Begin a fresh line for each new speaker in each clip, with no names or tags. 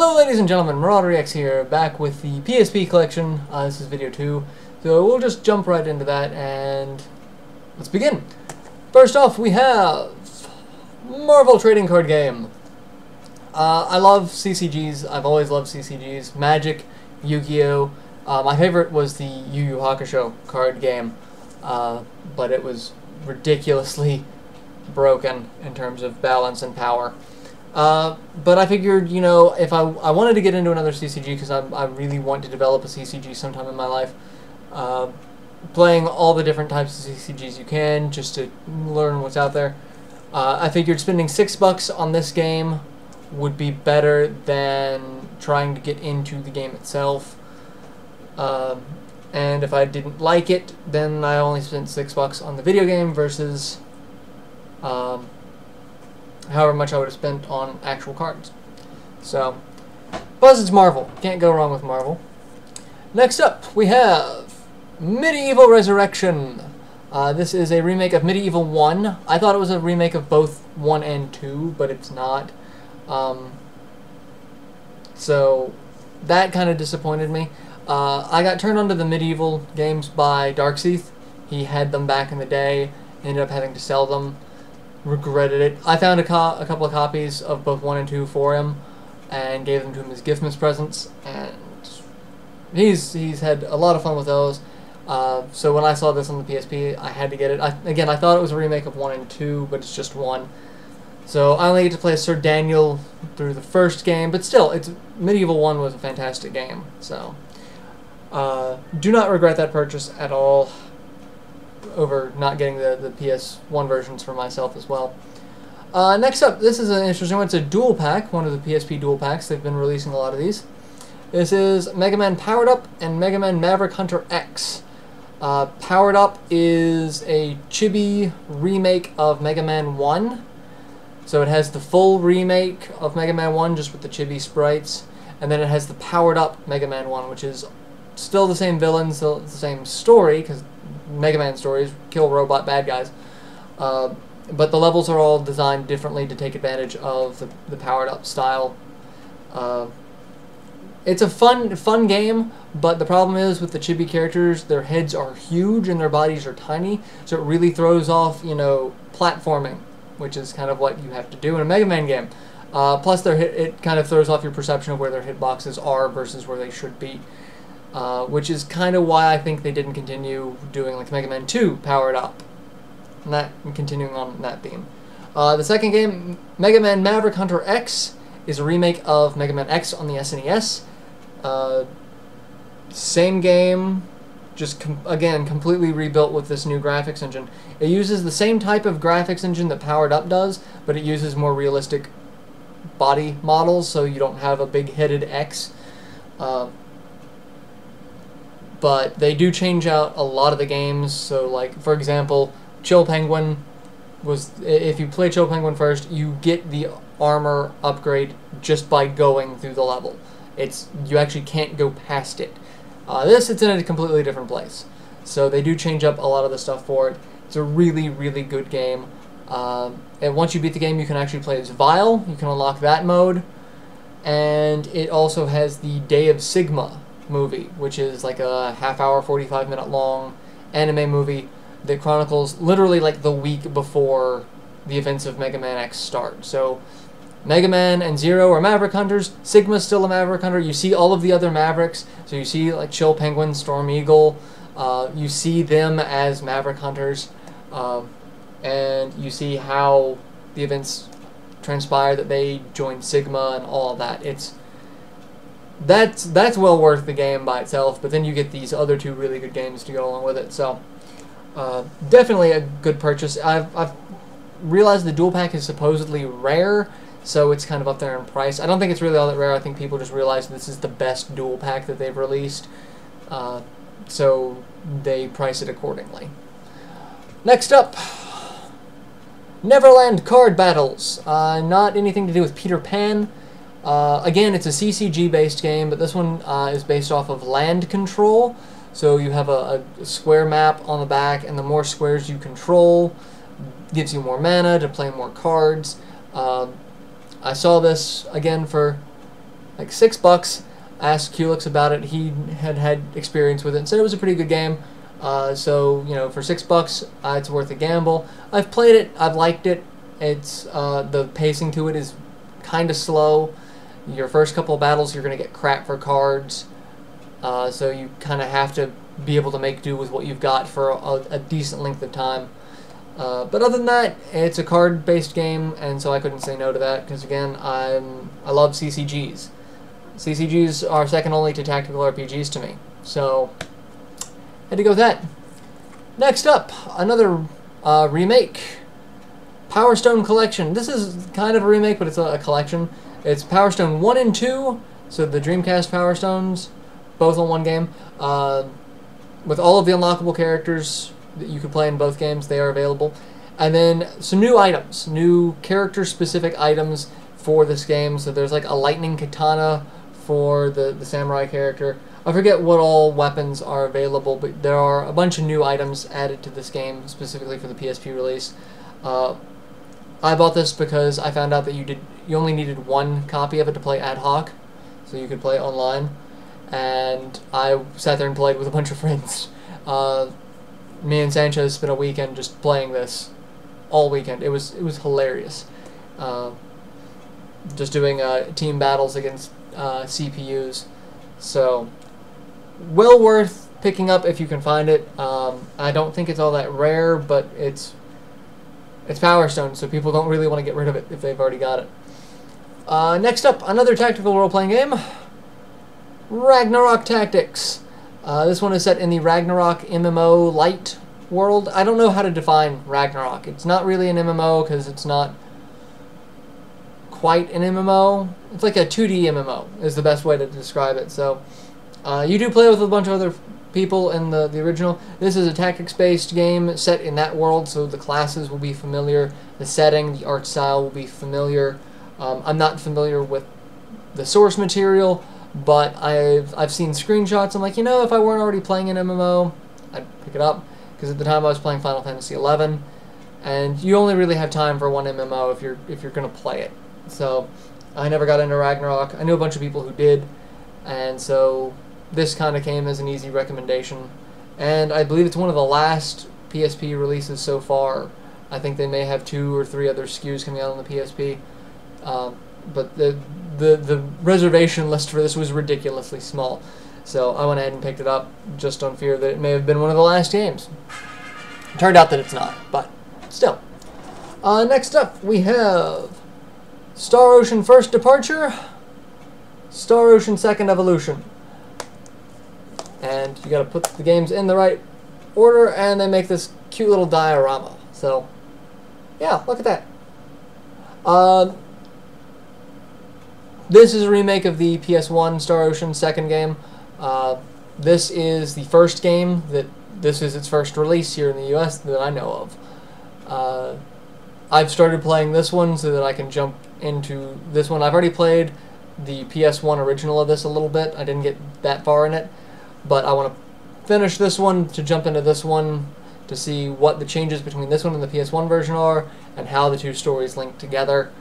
Hello ladies and gentlemen, MarauderEX here, back with the PSP collection. This is video 2, so we'll just jump right into that and let's begin. First off, we have Marvel Trading Card Game. I love CCGs, I've always loved CCGs. Magic, Yu-Gi-Oh! My favorite was the Yu Yu Hakusho card game, but it was ridiculously broken in terms of balance and power. But I figured, you know, if I wanted to get into another CCG, because I really want to develop a CCG sometime in my life, playing all the different types of CCGs you can, just to learn what's out there, I figured spending $6 on this game would be better than trying to get into the game itself. And if I didn't like it, then I only spent $6 on the video game versus however much I would have spent on actual cards. So, plus it's Marvel. Can't go wrong with Marvel. Next up, we have Medieval Resurrection. This is a remake of Medieval 1. I thought it was a remake of both 1 and 2, but it's not. So, that kind of disappointed me. I got turned onto the Medieval games by Darkseith. He had them back in the day, ended up having to sell them. Regretted it. I found a couple of copies of both 1 and 2 for him and gave them to him as Giftmas presents, and he's had a lot of fun with those. So when I saw this on the PSP, I had to get it. Again, I thought it was a remake of 1 and 2, but it's just 1. So I only get to play as Sir Daniel through the first game, but still, Medieval 1 was a fantastic game. So do not regret that purchase at all, over not getting the PS1 versions for myself as well. Next up, this is an interesting one. It's a dual pack, one of the PSP dual packs. They've been releasing a lot of these. This is Mega Man Powered Up and Mega Man Maverick Hunter X. Powered Up is a chibi remake of Mega Man 1. So it has the full remake of Mega Man 1 just with the chibi sprites. And then it has the Powered Up Mega Man 1, which is still the same villains, still the same story, because Mega Man stories, kill robot bad guys. But the levels are all designed differently to take advantage of the powered up style. It's a fun game, but the problem is with the chibi characters, their heads are huge and their bodies are tiny, so it really throws off, you know, platforming, which is kind of what you have to do in a Mega Man game. Plus, it kind of throws off your perception of where their hitboxes are versus where they should be. Which is kind of why I think they didn't continue doing like Mega Man 2 Powered Up, and continuing on that theme. The second game, Mega Man Maverick Hunter X, is a remake of Mega Man X on the SNES. Same game, just again completely rebuilt with this new graphics engine. It uses the same type of graphics engine that Powered Up does, but it uses more realistic body models, so you don't have a big-headed X. But they do change out a lot of the games, so like, for example, Chill Penguin was, if you play Chill Penguin first, you get the armor upgrade just by going through the level. You actually can't go past it. It's in a completely different place. So they do change up a lot of the stuff for it. It's a really, really good game. And once you beat the game, you can actually play as Vile. You can unlock that mode. And it also has the Day of Sigma movie, which is like a half-hour, 45-minute long anime movie that chronicles literally like the week before the events of Mega Man X start. So Mega Man and Zero are Maverick Hunters, Sigma's still a Maverick Hunter, you see all of the other Mavericks, so you see like Chill Penguin, Storm Eagle, you see them as Maverick Hunters, and you see how the events transpire that they join Sigma and all of that. That's well worth the game by itself, but then you get these other two really good games to go along with it, so definitely a good purchase. I've realized the dual pack is supposedly rare, so it's kind of up there in price. I don't think it's really all that rare. I think people just realize this is the best dual pack that they've released, so they price it accordingly. Next up, Neverland Card Battles. Not anything to do with Peter Pan. Again, it's a CCG-based game, but this one is based off of land control. So you have a square map on the back, and the more squares you control gives you more mana to play more cards. I saw this, again, for like $6. I asked Culex about it. He had experience with it and said it was a pretty good game. So, you know, for $6, it's worth a gamble. I've played it. I've liked it. It's the pacing to it is kind of slow. Your first couple of battles, you're going to get crap for cards. So you kind of have to be able to make do with what you've got for a decent length of time. But other than that, it's a card-based game, and so I couldn't say no to that, because again, I love CCGs. CCGs are second only to tactical RPGs to me, so had to go with that. Next up, another remake, Power Stone Collection. This is kind of a remake, but it's a collection. It's Power Stone 1 and 2, so the Dreamcast Power Stones, both on one game, with all of the unlockable characters that you could play in both games. They are available. And then some new items, new character-specific items for this game. So there's like a lightning katana for the samurai character. I forget what all weapons are available, but there are a bunch of new items added to this game specifically for the PSP release. I bought this because I found out that you only needed one copy of it to play ad hoc, so you could play it online. And I sat there and played with a bunch of friends. Me and Sanchez spent a weekend just playing this all weekend. It was hilarious. Just doing team battles against CPUs. So, well worth picking up if you can find it. I don't think it's all that rare, but it's Power Stone, so people don't really want to get rid of it if they've already got it. Next up, another tactical role-playing game, Ragnarok Tactics. This one is set in the Ragnarok MMO Lite world. I don't know how to define Ragnarok. It's not really an MMO because it's not quite an MMO. It's like a 2D MMO is the best way to describe it. So you do play with a bunch of other people in the original. This is a tactics-based game set in that world, so the classes will be familiar, the setting, the art style will be familiar. I'm not familiar with the source material, but I've seen screenshots. I'm like, you know, if I weren't already playing an MMO, I'd pick it up, because at the time I was playing Final Fantasy XI, and you only really have time for one MMO if you're going to play it. So I never got into Ragnarok. I knew a bunch of people who did, and so this kind of came as an easy recommendation. And I believe it's one of the last PSP releases so far. I think they may have 2 or 3 other SKUs coming out on the PSP. But the reservation list for this was ridiculously small. So I went ahead and picked it up just on fear that it may have been one of the last games. It turned out that it's not, but still. Next up we have Star Ocean First Departure, Star Ocean Second Evolution. And you gotta put the games in the right order, and they make this cute little diorama. So, yeah, look at that. This is a remake of the PS1 Star Ocean second game. This is the first game this is its first release here in the US that I know of. I've started playing this one so that I can jump into this one. I've already played the PS1 original of this a little bit. I didn't get that far in it, but I want to finish this one to jump into this one to see what the changes between this one and the PS1 version are and how the two stories link together.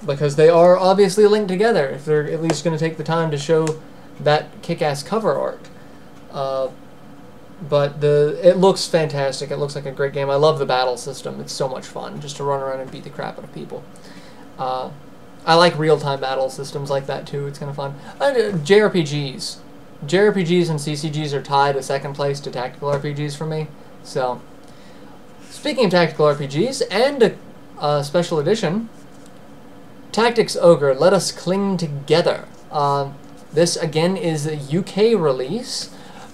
Because they are obviously linked together if they're at least going to take the time to show that kick-ass cover art. But it looks fantastic. It looks like a great game. I love the battle system. It's so much fun just to run around and beat the crap out of people. I like real-time battle systems like that too. It's kind of fun. JRPGs. JRPGs and CCGs are tied at second place to tactical RPGs for me. So, speaking of tactical RPGs and a special edition, Tactics Ogre, Let Us Cling Together. This again is a UK release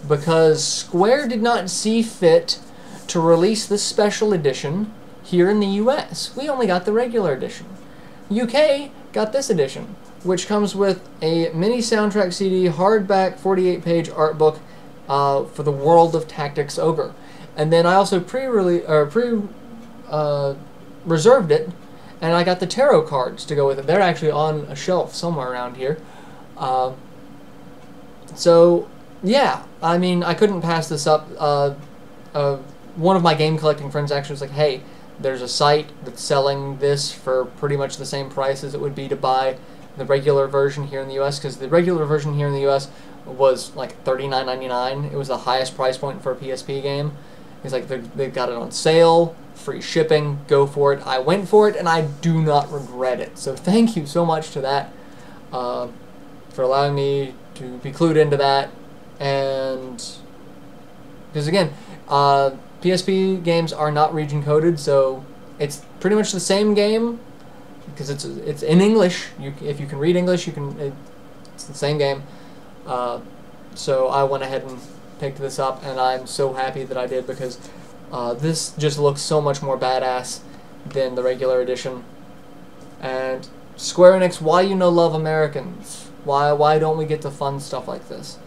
because Square did not see fit to release this special edition here in the US. We only got the regular edition. UK got this edition, which comes with a mini soundtrack CD, hardback 48-page art book for the World of Tactics Ogre. And then I also reserved it, and I got the tarot cards to go with it. They're actually on a shelf somewhere around here. So, yeah, I mean, I couldn't pass this up. One of my game collecting friends actually was like, hey, there's a site that's selling this for pretty much the same price as it would be to buy the regular version here in the US, because the regular version here in the US was like $39.99. It was the highest price point for a PSP game. It's like they've got it on sale, free shipping, go for it. I went for it, and I do not regret it. So thank you so much to that, for allowing me to be clued into that. And because again, PSP games are not region coded, so it's pretty much the same game because it's in English. If you can read English, it's the same game. So I went ahead and picked this up, and I'm so happy that I did, because this just looks so much more badass than the regular edition. And Square Enix, why you no love Americans? Why don't we get to fun stuff like this?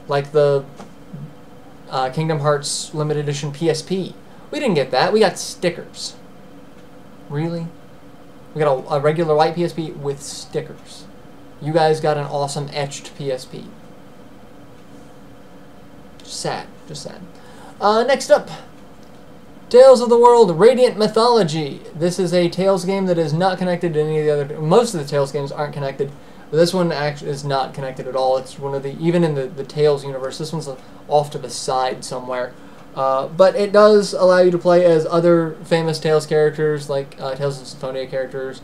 Like the Kingdom Hearts limited edition PSP. We didn't get that. We got stickers. Really? We got a regular white PSP with stickers. You guys got an awesome etched PSP. Just sad. Just sad. Next up, Tales of the World Radiant Mythology. This is a Tales game that is not connected to any of the other... Most of the Tales games aren't connected. But this one actually is not connected at all. It's one of the... Even in the Tales universe, this one's off to the side somewhere. But it does allow you to play as other famous Tales characters, like Tales of Symphonia characters,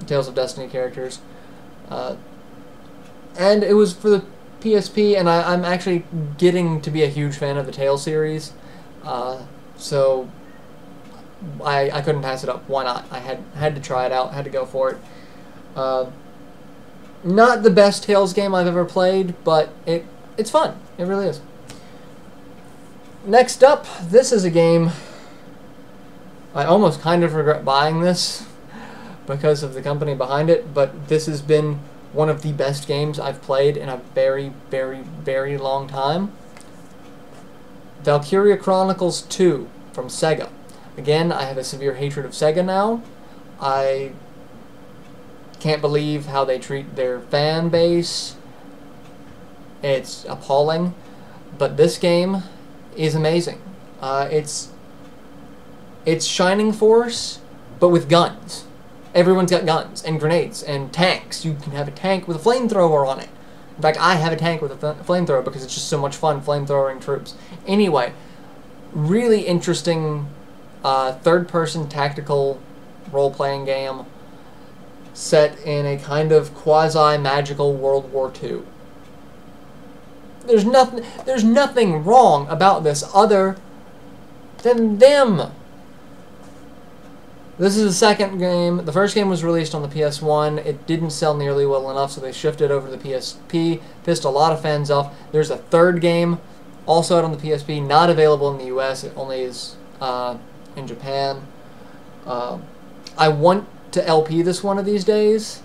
Tales of Destiny characters. And it was for the PSP, and I'm actually getting to be a huge fan of the Tales series. So I couldn't pass it up. Why not? I had to try it out, had to go for it. Not the best Tales game I've ever played, but it's fun. It really is. Next up, this is a game I almost kind of regret buying this because of the company behind it, but this has been one of the best games I've played in a very, very, very long time. Valkyria Chronicles 2 from Sega. Again, I have a severe hatred of Sega now. I can't believe how they treat their fan base. It's appalling. But this game is amazing. It's Shining Force, but with guns. Everyone's got guns and grenades and tanks. You can have a tank with a flamethrower on it. In fact, I have a tank with a flamethrower because it's just so much fun flamethrowering troops. Anyway, really interesting third-person tactical role-playing game set in a kind of quasi-magical World War II. There's nothing wrong about this other than them. This is the second game. The first game was released on the PS1. It didn't sell nearly well enough, so they shifted over to the PSP. Pissed a lot of fans off. There's a third game, also out on the PSP, not available in the US. It only is in Japan. I want to LP this one of these days,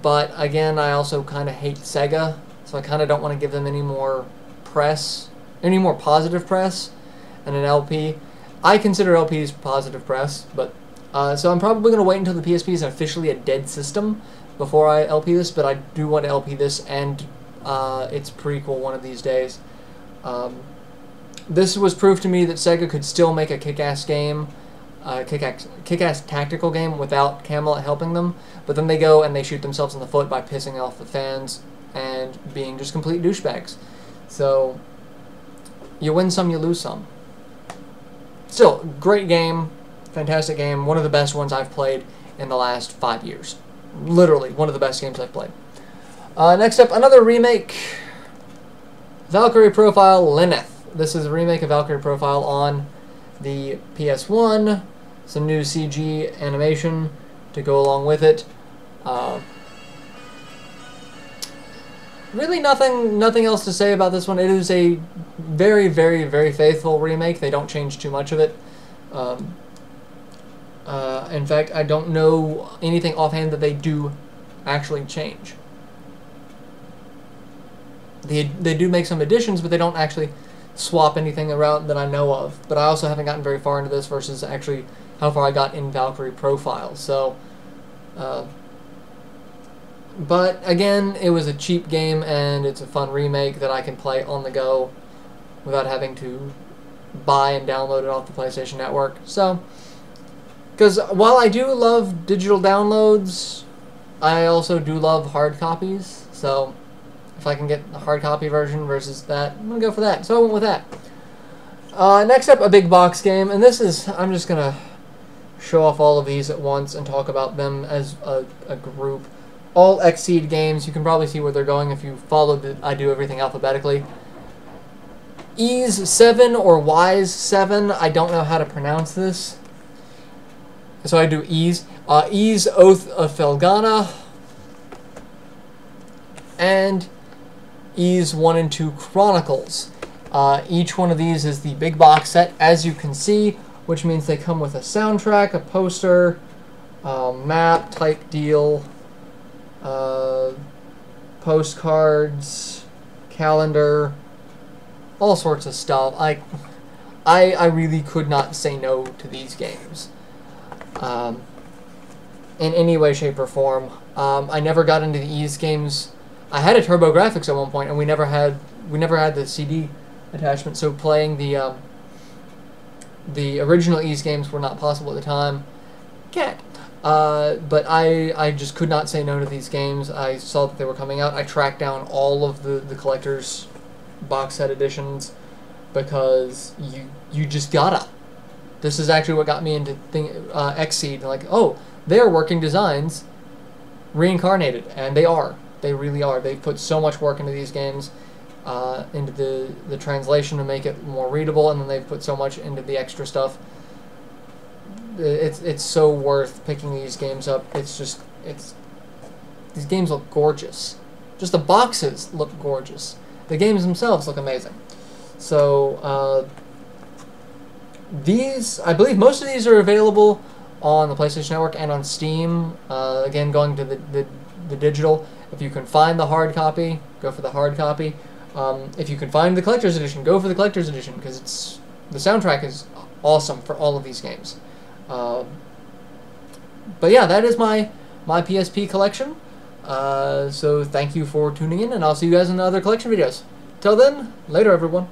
but again, I also kind of hate Sega, so I kind of don't want to give them any more press, any more positive press, and an LP. I consider LPs positive press, but so I'm probably going to wait until the PSP is officially a dead system before I LP this, but I do want to LP this and its prequel one of these days. This was proof to me that Sega could still make a kick-ass game, kick-ass tactical game without Camelot helping them, but then they go and they shoot themselves in the foot by pissing off the fans and being just complete douchebags. So, you win some, you lose some. Still, great game, fantastic game, one of the best ones I've played in the last 5 years. Literally, one of the best games I've played. Next up, another remake, Valkyrie Profile Lenneth. This is a remake of Valkyrie Profile on the PS1, some new CG animation to go along with it. Really nothing else to say about this one. It is a very, very, very faithful remake. They don't change too much of it. In fact, I don't know anything offhand that they do actually change. They do make some additions, but they don't actually swap anything around that I know of. But I also haven't gotten very far into this versus actually how far I got in Valkyrie Profile. So, but again, it was a cheap game and it's a fun remake that I can play on the go without having to buy and download it off the PlayStation Network. So, because while I do love digital downloads, I also do love hard copies, so if I can get the hard copy version versus that, I'm going to go for that. So I went with that. Next up, a big box game, and this is, I'm just going to show off all of these at once and talk about them as a group. All Xseed games, you can probably see where they're going if you followed it. I do everything alphabetically. Ys 7 or Ys 7, I don't know how to pronounce this. So I do Ys. Ys Oath of Felghana. And Ys 1 and 2 Chronicles. Each one of these is the big box set, as you can see, which means they come with a soundtrack, a poster, map type deal, postcards, calendar, all sorts of stuff. I really could not say no to these games in any way, shape, or form. I never got into the Ys games. I had a TurboGrafx at one point, and we never had the CD attachment, so playing the original Ys games were not possible at the time. But I just could not say no to these games. I saw that they were coming out. I tracked down all of the collector's box set editions because you just gotta. This is actually what got me into Xseed. Like, oh, they're working designs reincarnated, and they are. They really are. They put so much work into these games, into the translation to make it more readable, and then they've put so much into the extra stuff. It's so worth picking these games up. These games look gorgeous. Just the boxes look gorgeous. The games themselves look amazing. So I believe most of these are available on the PlayStation Network and on Steam. Again, going to the digital. If you can find the hard copy, go for the hard copy. If you can find the collector's edition, go for the collector's edition, because the soundtrack is awesome for all of these games. But yeah, that is my PSP collection. So thank you for tuning in, and I'll see you guys in other collection videos. Till then, later everyone.